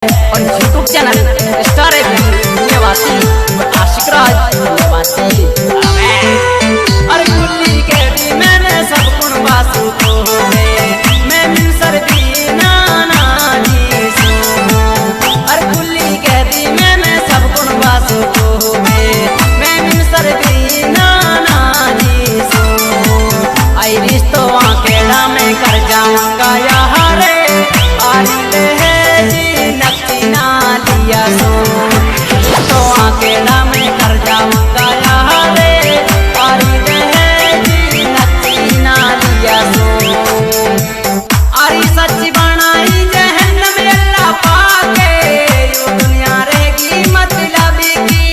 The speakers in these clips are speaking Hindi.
और यूट्यूब चैनल स्टार निवासी आशिक राज निवासी। अरे गुल्ली के दी मैंने सब गुण बासु को मैं मिल सर्दी नाना जी सो। अरे गुल्ली के दी मैंने सब गुण बासु को मैं मिल सर्दी नाना जी सो। आई रिश्तों केड़ा में कर जाऊंगा यहाँ रे आरिले है जी नक्की ना लिया सो। तो अकेला में कर जाऊंगा यहाँ रे आरिले है जी नक्की ना लिया सो। अरे सच्ची बनाई जहन्नम अल्लाह पाके यो दुनिया रहेगी मतलब की।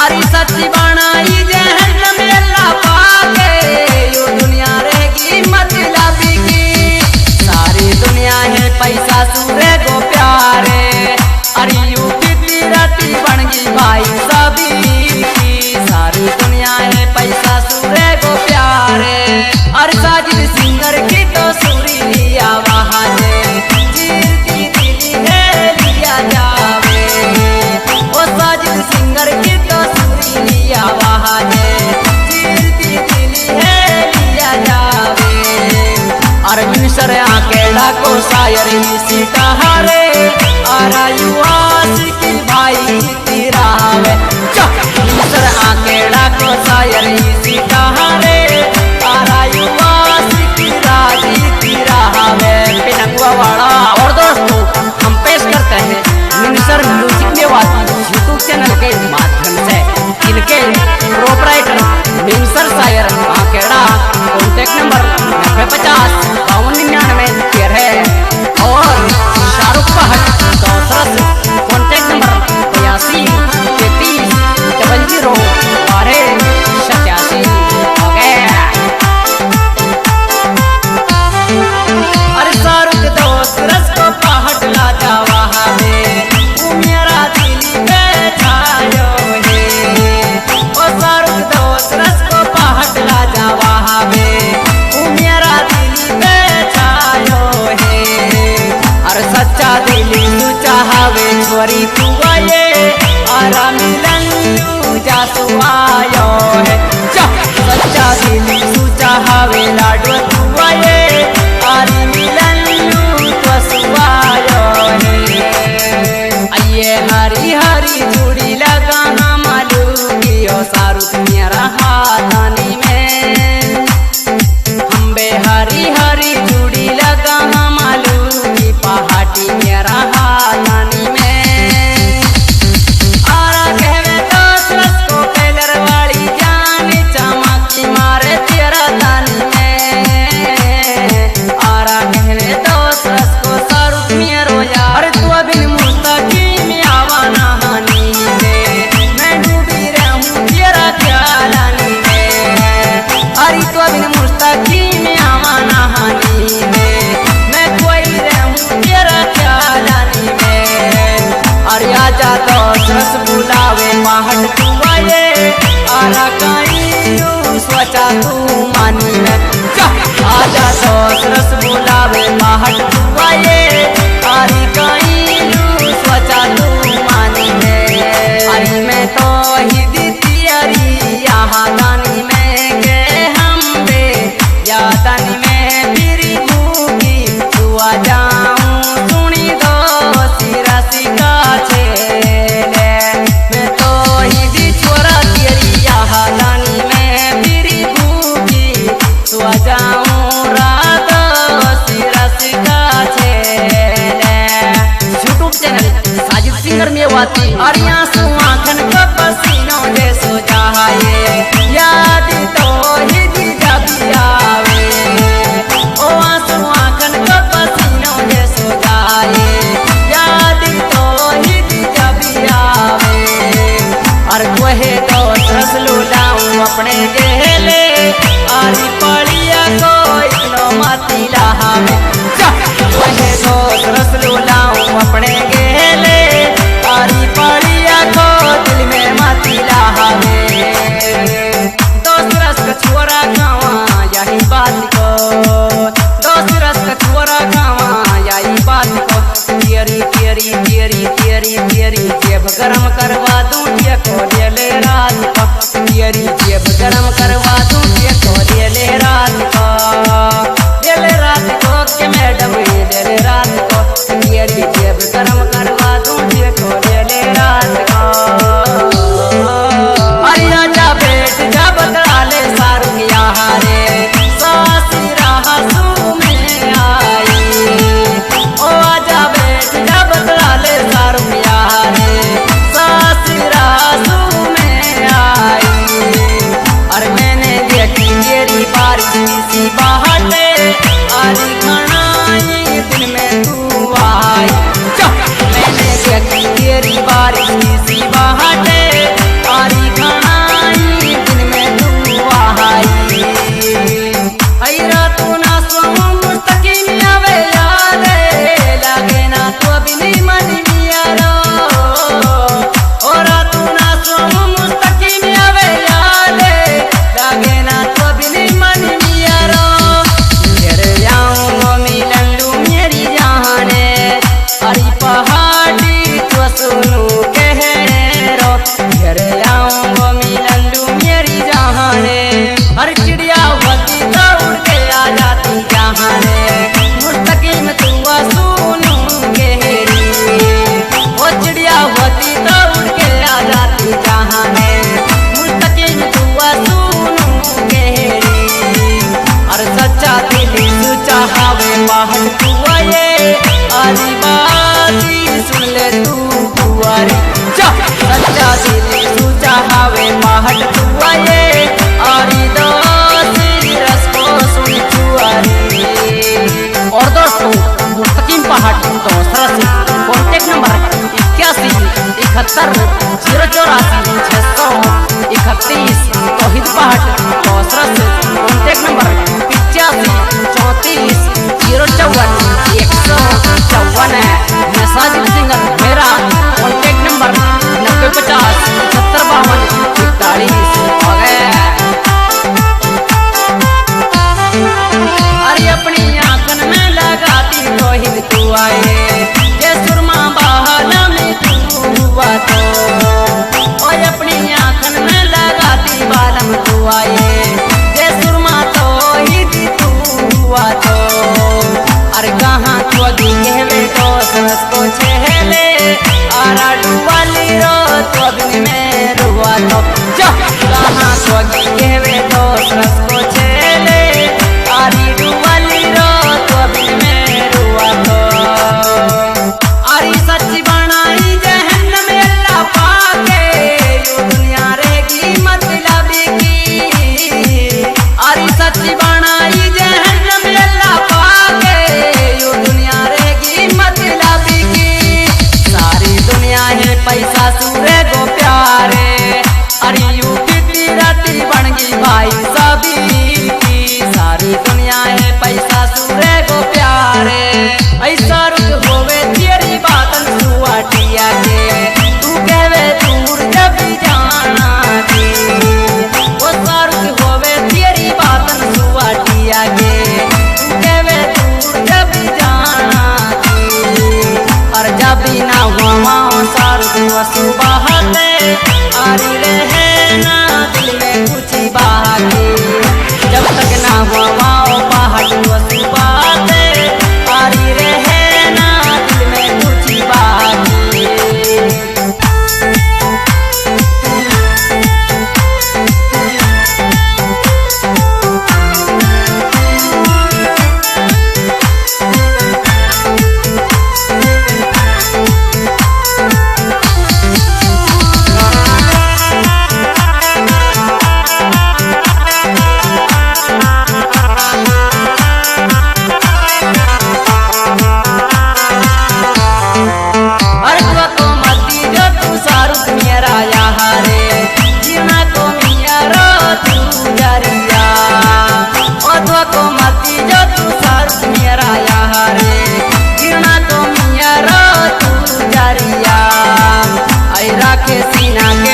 अरे सच्ची बनाई जहन्नम अल्लाह पाके यो दुनिया रहेगी मतलब की। सारी दुनिया है पैसा सूरे को प्यारे। अरे यू कितनी राती बन गई भाई सभी की। सारी दुनिया है पैसा सूरे को प्यारे। अरे साजिद सिंगर की तो सूरी लिया वहाँ से चीरती दिली है लिया जावे। ओ साजिद सिंगर की तो सूरी लिया वहाँ से चीरती दिली है लिया जावे। अरे मिसर आकेला को शायर सीता हरे आरा युवासी की भाई तेरा है। मिसर आकेला को शायर सीता हरे आरा युवासी की राजी तेरा है। पिनकुआ वाला और दोस्तों हम पेश करते हैं मिसर म्यूजिक निवासी यूट्यूब चैनल के माध्यम से। इनके प्रोपराइटर मिसर शायर आकेला कॉन्टेक्ट नंबर 50 5299 13 और शाहरुख पहट दौसरस कॉन्टेक्ट नंबर 83 33 00 12 87 हो गया। अरे शाहरुख दौसरस को पहट ला जावा है वो मेरा दिल पे छायो है। ओ शाहरुख दौसरस को पहट ला जावा है वो मेरा दिल पे छायो है। अरे सच्चा दिल तू चाहवे छोरी तू आये आरा मिलन तू जासु आयो है। सच्चा दिल तू चाहवे लाडो तू आये आरी मिलन तू जासु आयो है। आये हरी हरी चूड़ी लगा मालू की ओ शाहरुख मेरा हाथानी में। हम बे हरी हरी चूड़ी लगा मालू की पहाड़ी मेरा हाथानी में। आरा कहवे दौसरस को पेलर वाली जान चमकी मारे तेरा दानी में। आरा कहवे दौसरस को शाहरुख मेरो यार। अरे तू अभी मुस्तकी में आवा नहानी में मैं डूबी रहूं तेरा ख्यालानी में। अरे तू अभी मुस्तकी में आवा नहानी में मैं कोई रहूं तेरा ख्यालानी में। अरे आजा दौसरस बुलावे महट तू आये आरा कहीं सोचा तू मानी में। आजा दौसरस बुलावे महट तू आये आरी कहीं सोचा तू मानी में। अरे मैं तो ही दी तियारी यहाँ दानी में के हम बे या दानी में फिरी भूखी तू आ जाऊं सुनी दो सिरा सिका छेले। मैं तो ही दी छोरा तेरी यहाँ दानी में फिरी भूखी तू आ जाऊं रात सिरा सिका छेले। YouTube channel Sajid singer Mewati. और यहाँ सु आँखन का पसीनों दे सो जाए याद तो ही दी जब आवे। ओ आंसू आँखन का पसीनों दे सो जाए याद तो ही दी जब आवे। और कोहे तो सरस लुलाऊं अपने गेले आरी पड़िया को इतनो माती लहावे। कोहे तो सरस लुलाऊं अपने गेले आरी पड़िया को तियरी तियरी तियरी तियरी जेब गरम करवा दूं ये को ले रात का तियरी जेब गरम करवा दूं ये को ले रात का ले रात को के मैडम ले रात को तियरी जेब गरम करवा दूं ये को ले रात का अरे आजा बैठ जा बकरा ले सारू यहाँ रे सासी रहा सू में आई ओ आजा बैठ जा बकरा ले सारू यहाँ रे सासी रहा सू में आई अरे मैंने देखी तेरी बारिश सी बाहटे आरी खनाई दिन में तू आई मैंने देखी तेरी बारिश सी बाहटे आरी खनाई दिन में तू आई तू ना सोमो मुस्तकिम आवे याद लागे ना तू अभी नहीं मनी मियारो और तू ना सोमो मुस्तकिम आवे याद लागे ना तू अभी नहीं मनी मियारो तेरे जाऊं मिलन लू मेरी जाने हरी पहाड़ी तो सुनू कहरो तेरे जाऊं मिलन लू मेरी जाने हर चिड़िया होती तो उड़ के आ जाती जहाने मुस्तकिम तू सुनू गहरी वो चिड़िया होती तो उड़ के आ जाती जहाने मुस्तकिम तू सुनू गहरी और सच्चा दिली सुचा हवे बाहर तू आए आरी बाती सुन ले तू कुआरी सच्चा दिली सुचा हवे बाहर तू आए आरी दोस्ती रस को सुन चुआरी और दोस्तों मुस्तकिम पहाड़ दूसरा से कॉन्टेक्ट नंबर 81 084 631 तौहीद पहाड़ दूसरा से कॉन्टेक्ट नंबर 85 34 054 है मैसाजिल सिंगर मेरा कॉन्टेक्ट नंबर 9050 7552 41 हो गए अरे अपनी आंखन में लगाती तौहीद तू आए ये सुरमा बहाना में तू हुआ तो और अपनी आंखन में लगाती बालम तू आए ये सुरमा तौहीद तू हुआ तो अरे कहाँ तू अगी कहवे तो सस को छेले आरा डुवाली रो तो अग्नि में रुआ तो कहाँ तू अगी कहवे तो सस को छेले आरी डुवाली रो तो अग्नि में रुआ तो आरी सच्ची बनाई जहन्नम में अल्लाह पाके यू दुनिया रहेगी मतलब की आरी सच्ची बनाई जहन्नम में अल्लाह पाके यू दुनिया रहेगी मतलब की सारी दुनिया है पैसा सूरे गो प्यारे अरे यू कितनी राती बन गई भाई सभी की सारी दुनिया है पैसा सूरे गो प्यारे ऐसा रुक होवे तेरी बातन सुआटिया के तू कहवे दूर जब जाना की वो सारुक होवे तेरी बातन सुआटिया के तू कहवे दूर जब जाना की और जब ना हुआ सारुक वसु बहाते आरी रहे ना दिल में कुछ बाकी जब तक ना हुआ पहाड़ वसु बाते आरी रहे ना दिल में कुछ बाकी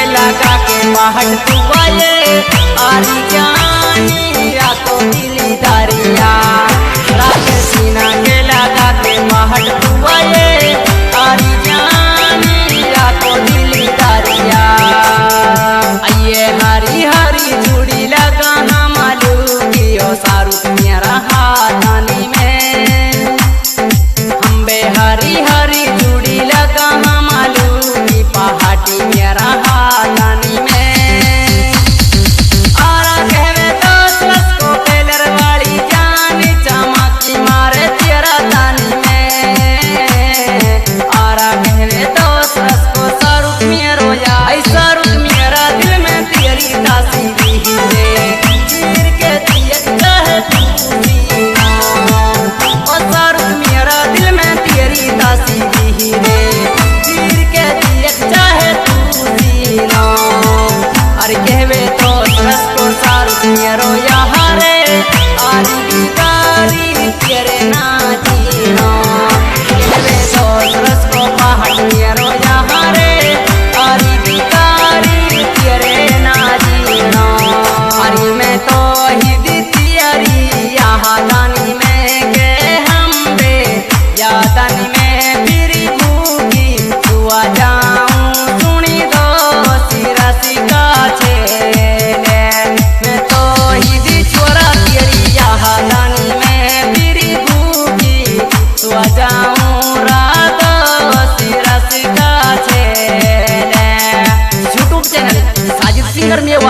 पहाड़ तू आए आरी जानी रातों दिली दारिया रात सीना के लगा के पहाड़ तू आए आरी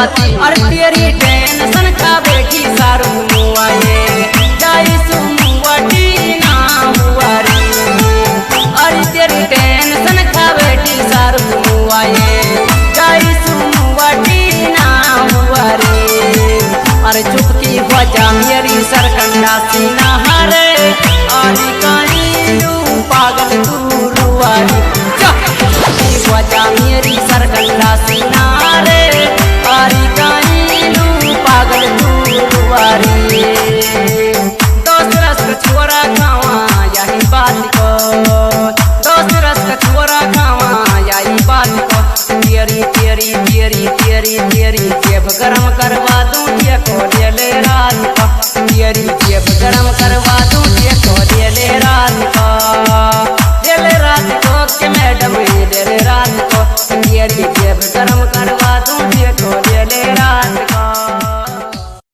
बाती अरे तेरी टेंशन का बेटी सारू मुआए जाई सुमुवटी ना हुआ रे अरे तेरी टेंशन का बेटी सारू मुआए जाई सुमुवटी ना हुआ रे अरे चुपकी हो जा मेरी सरकंडा सीना हरे अरे कानू पागल तू रुआरी चुपकी हो जा मेरी सरकंडा सीना रे अरे कानू पागल तू रुआरी दोस्त रस का छोरा खावा यही बात को दोस्त रस का छोरा खावा यही बात को तेरी तेरी तेरी तेरी तेरी जेब गरम करवा दूं ये को ले रात का तेरी जेब गरम करवा दूं ये को ले रात का ले रात को के मैडम ले रात को तेरी